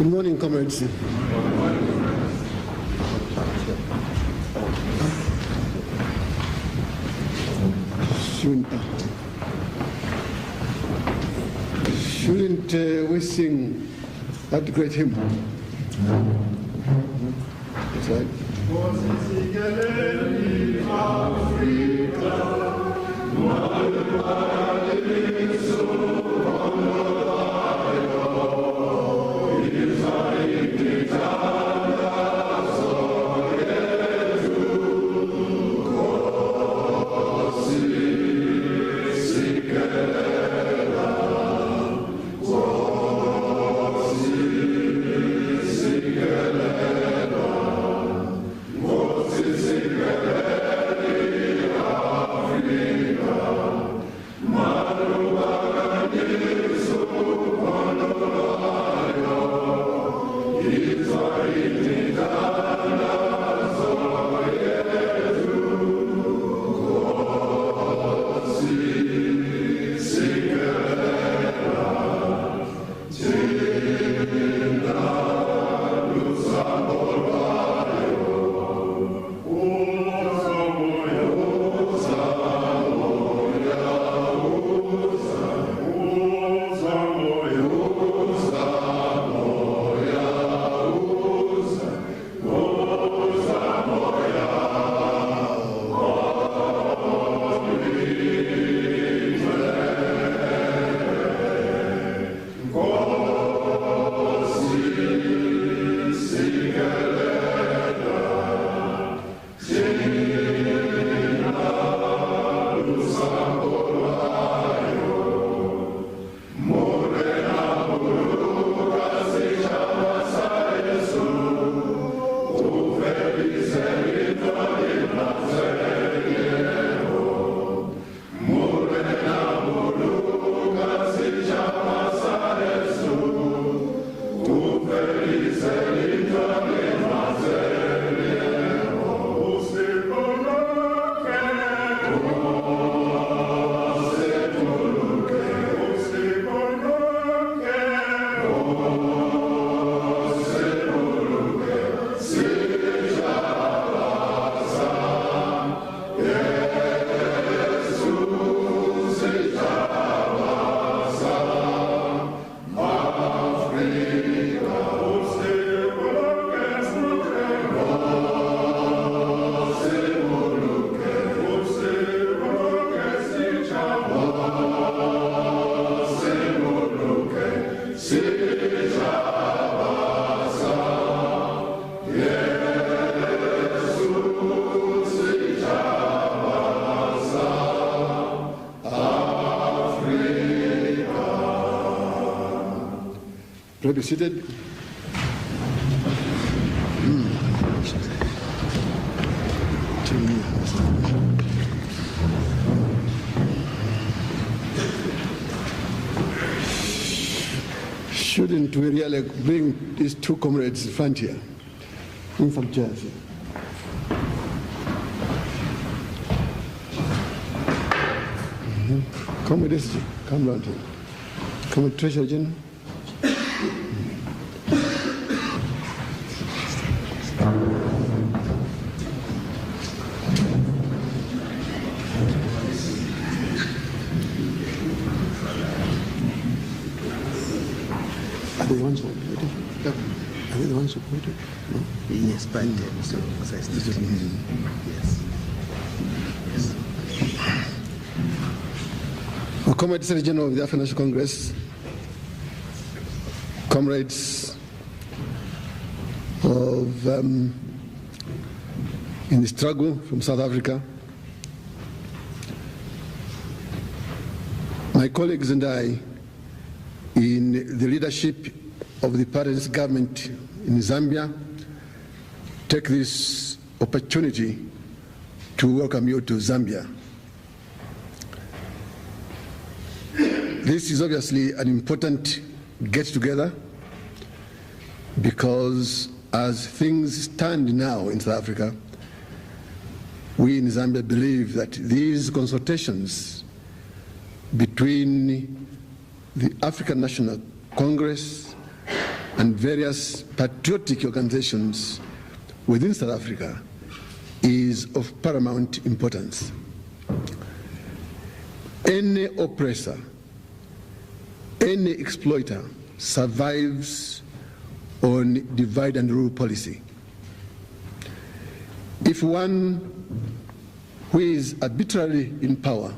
Good morning, comrades. Shouldn't we sing that great hymn? That's right. Be seated. Shouldn't we really bring these two comrades in front here? In some chairs here. Come with this, come round here. Come with Treasurer General. Are they the ones who voted? Are they the ones who voted? No? Yes, but so yes. Well, Comrade Secretary General of the African National Congress, comrades of in the struggle from South Africa, my colleagues and I, in the leadership of the party's government in Zambia, take this opportunity to welcome you to Zambia. This is obviously an important get-together because as things stand now in South Africa, we in Zambia believe that these consultations between the African National Congress and various patriotic organizations within South Africa is of paramount importance. Any oppressor, any exploiter survives on divide and rule policy. If one who is arbitrarily in power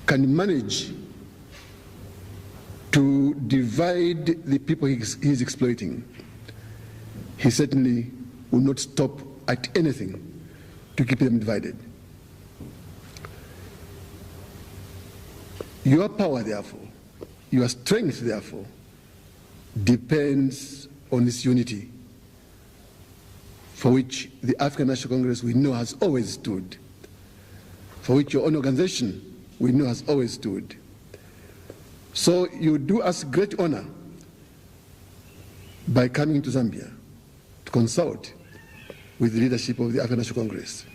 can manage to divide the people he is exploiting, he certainly will not stop at anything to keep them divided. Your power, therefore, your strength, therefore, depends on this unity for which the African National Congress, we know, has always stood, for which your own organization, we know, has always stood. So you do us great honor by coming to Zambia to consult with the leadership of the African National Congress.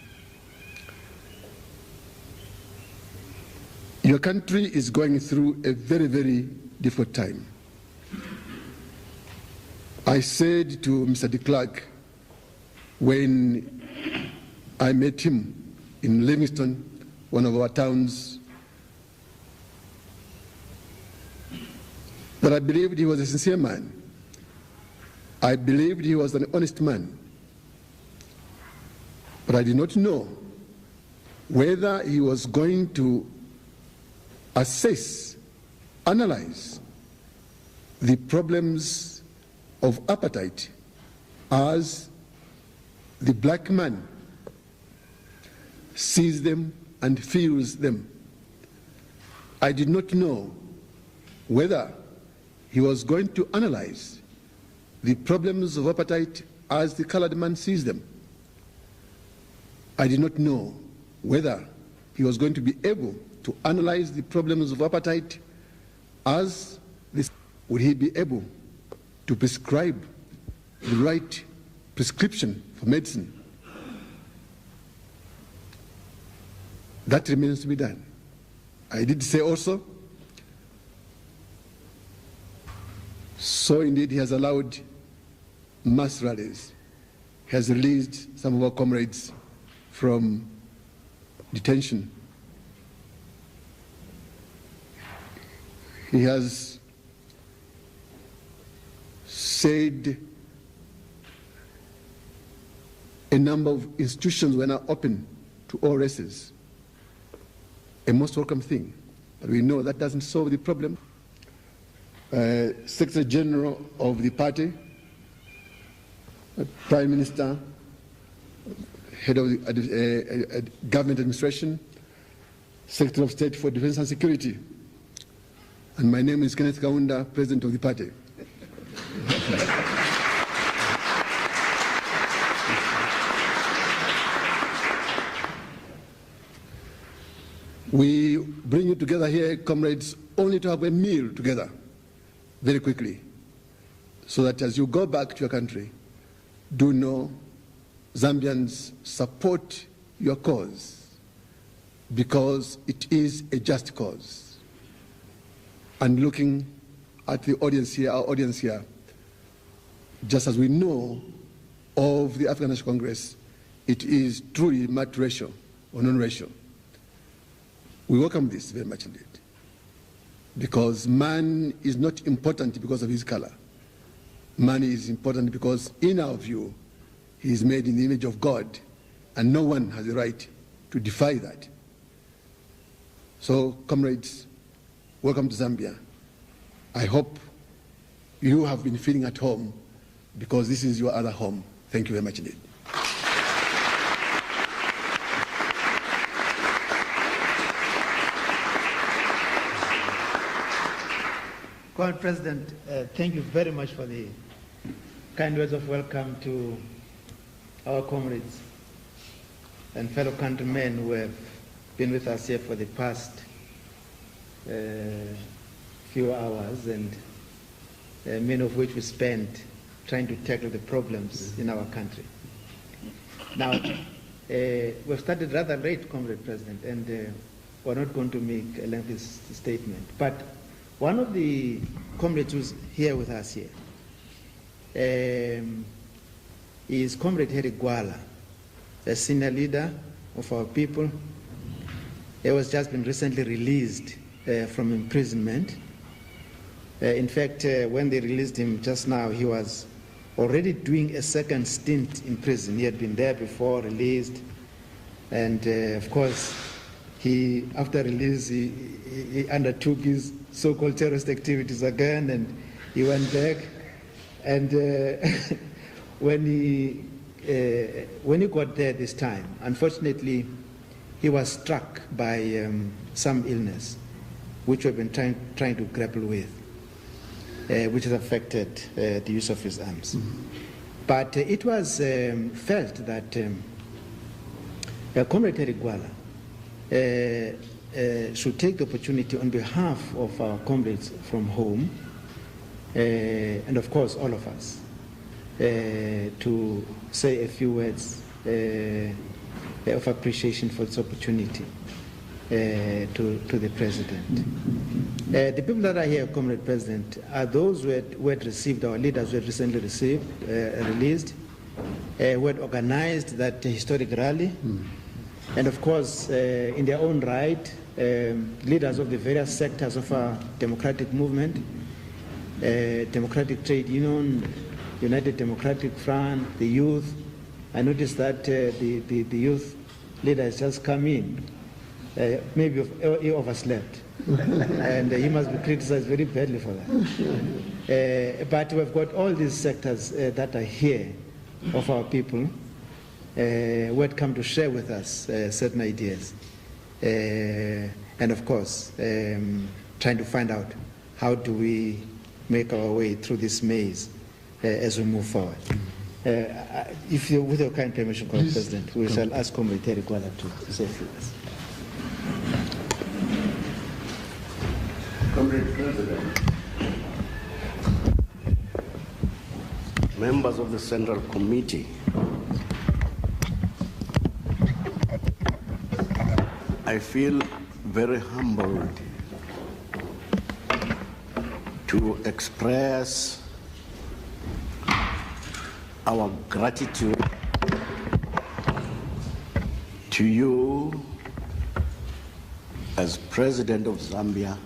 Your country is going through a very, very difficult time. I said to Mr. de Klerk when I met him in Livingstone, one of our towns, that I believed he was a sincere man. I believed he was an honest man. But I did not know whether he was going to assess, analyze the problems of apartheid as the black man sees them and feels them. I did not know whether he was going to analyze the problems of apartheid as the colored man sees them. I did not know whether he was going to be able to analyze the problems of apartheid as this. Would he be able to prescribe the right prescription for medicine? That remains to be done. I did say also, so indeed he has allowed mass rallies. He has released some of our comrades from detention. He has said a number of institutions were now open to all races. A most welcome thing. But we know that doesn't solve the problem. Secretary General of the party, Prime Minister, Head of the Government Administration, Secretary of State for Defense and Security, and my name is Kenneth Kaunda, President of the party. We bring you together here, comrades, only to have a meal together very quickly, so that as you go back to your country, do know Zambians support your cause because it is a just cause. And looking at the audience here, our audience here, just as we know of the African National Congress, it is truly multiracial or non-racial. We welcome this very much indeed, because man is not important because of his color. Man is important because, in our view, he is made in the image of God, and no one has the right to defy that. So, comrades, welcome to Zambia. I hope you have been feeling at home, because this is your other home. Thank you very much indeed. Comrade President, thank you very much for the kind words of welcome to our comrades and fellow countrymen who have been with us here for the past few hours, and many of which we spent trying to tackle the problems in our country. Now, we've started rather late, Comrade President, and we're not going to make a lengthy statement. But one of the comrades who's here with us here is Comrade Harry Gwala, a senior leader of our people. He was just been recently released from imprisonment. In fact, when they released him just now, he was already doing a second stint in prison. He had been there before, released, and of course, after release, he undertook his so-called terrorist activities again, and he went back. And when he got there this time, unfortunately, he was struck by some illness, which we've been trying to grapple with, which has affected the use of his arms. Mm-hmm. But it was felt that Comrade Harry Gwala should take the opportunity on behalf of our comrades from home, and of course all of us, to say a few words of appreciation for this opportunity to the President. The people that are here, Comrade President, are those who had received, our leaders who had recently released, who had organized that historic rally, and of course, in their own right, leaders of the various sectors of our democratic movement, Democratic Trade Union, United Democratic Front, the youth. I noticed that the youth leader has just come in. Maybe he overslept. And he must be criticized very badly for that. But we've got all these sectors that are here of our people who had come to share with us certain ideas. And of course, trying to find out how do we make our way through this maze as we move forward. If you, with your kind permission, Comrade President, we shall ask Comrade Harry Gwala to say a few words. Comrade President, members of the Central Committee, I feel very humbled to express our gratitude to you as President of Zambia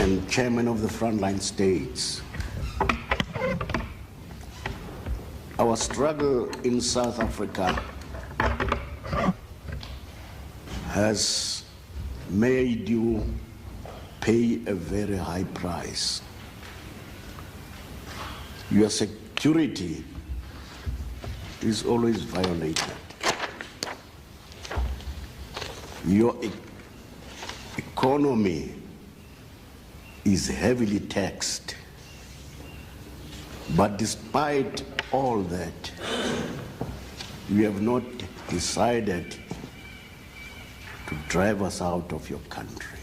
and Chairman of the Frontline States. Our struggle in South Africa has made you pay a very high price. Your security is always violated. Your economy is heavily taxed. But despite all that, you have not decided to drive us out of your country.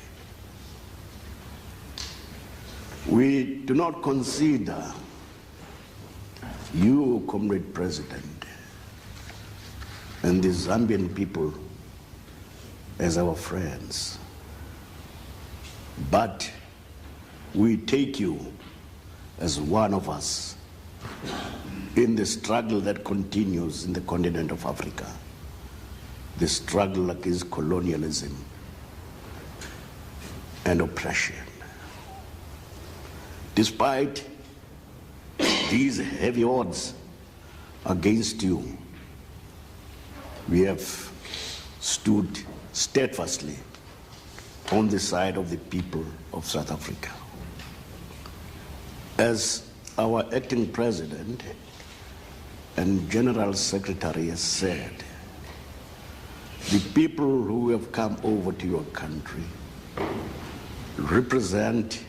We do not consider you, Comrade President, and the Zambian people as our friends, but we take you as one of us in the struggle that continues in the continent of Africa, the struggle against colonialism and oppression. Despite these heavy odds against you, we have stood steadfastly on the side of the people of South Africa. As our acting president and general secretary has said, the people who have come over to your country represent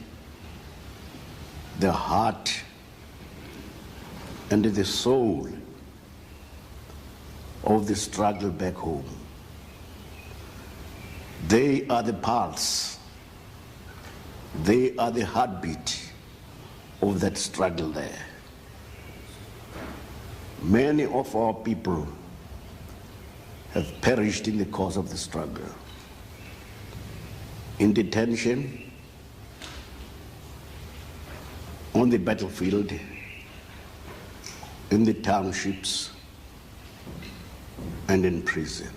the heart and the soul of the struggle back home. They are the pulse. They are the heartbeat of that struggle there. Many of our people have perished in the course of the struggle, in detention, on the battlefield, in the townships, and in prison.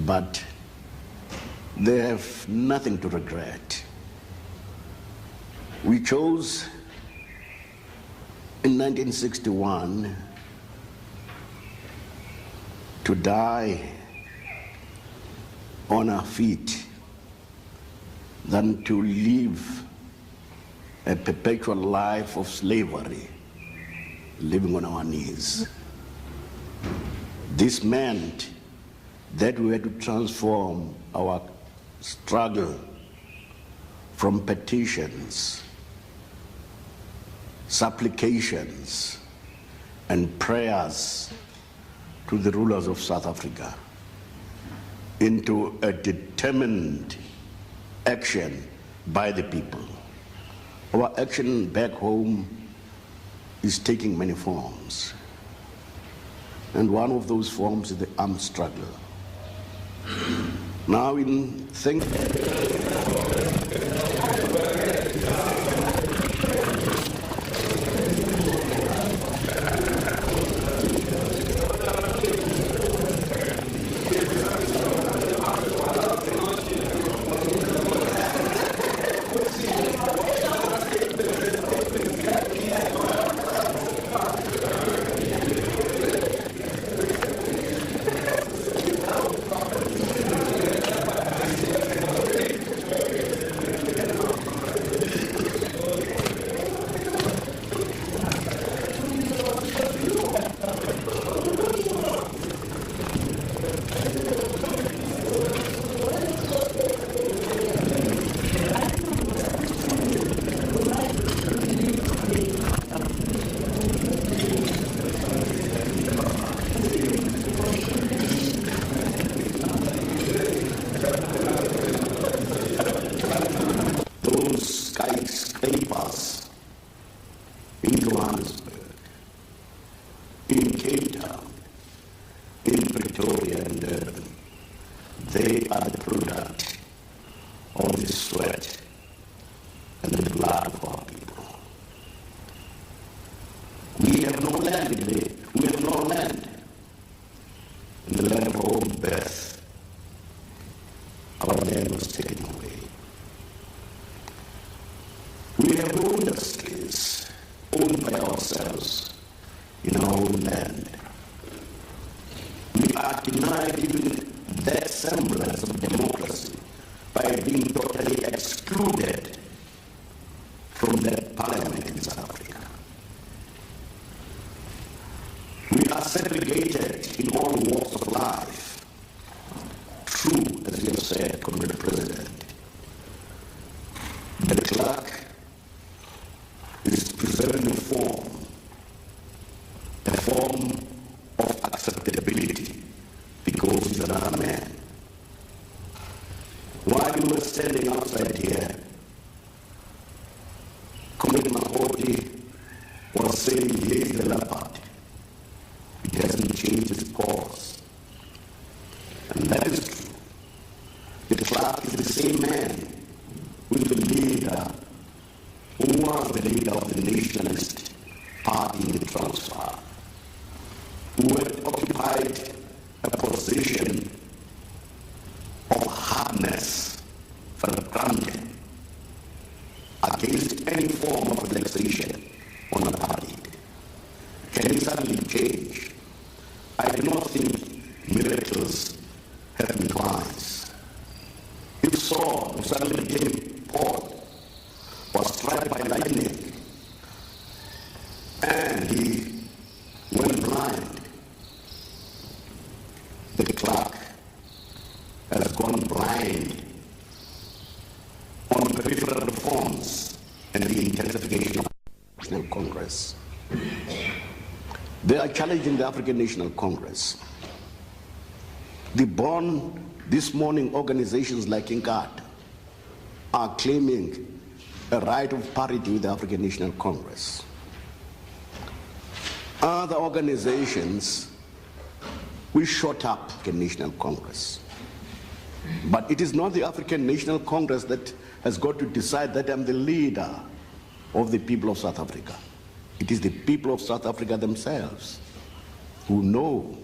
But they have nothing to regret. We chose in 1961 to die on our feet than to live a perpetual life of slavery, living on our knees. This meant that we had to transform our struggle from petitions, supplications, and prayers to the rulers of South Africa into a determined action by the people. Our action back home is taking many forms. And one of those forms is the armed struggle. Now in they are challenging the African National Congress. This morning, organizations like INCAD are claiming a right of parity with the African National Congress. Other organizations, we shot up the National Congress. But it is not the African National Congress that has got to decide that I'm the leader of the people of South Africa. It is the people of South Africa themselves who know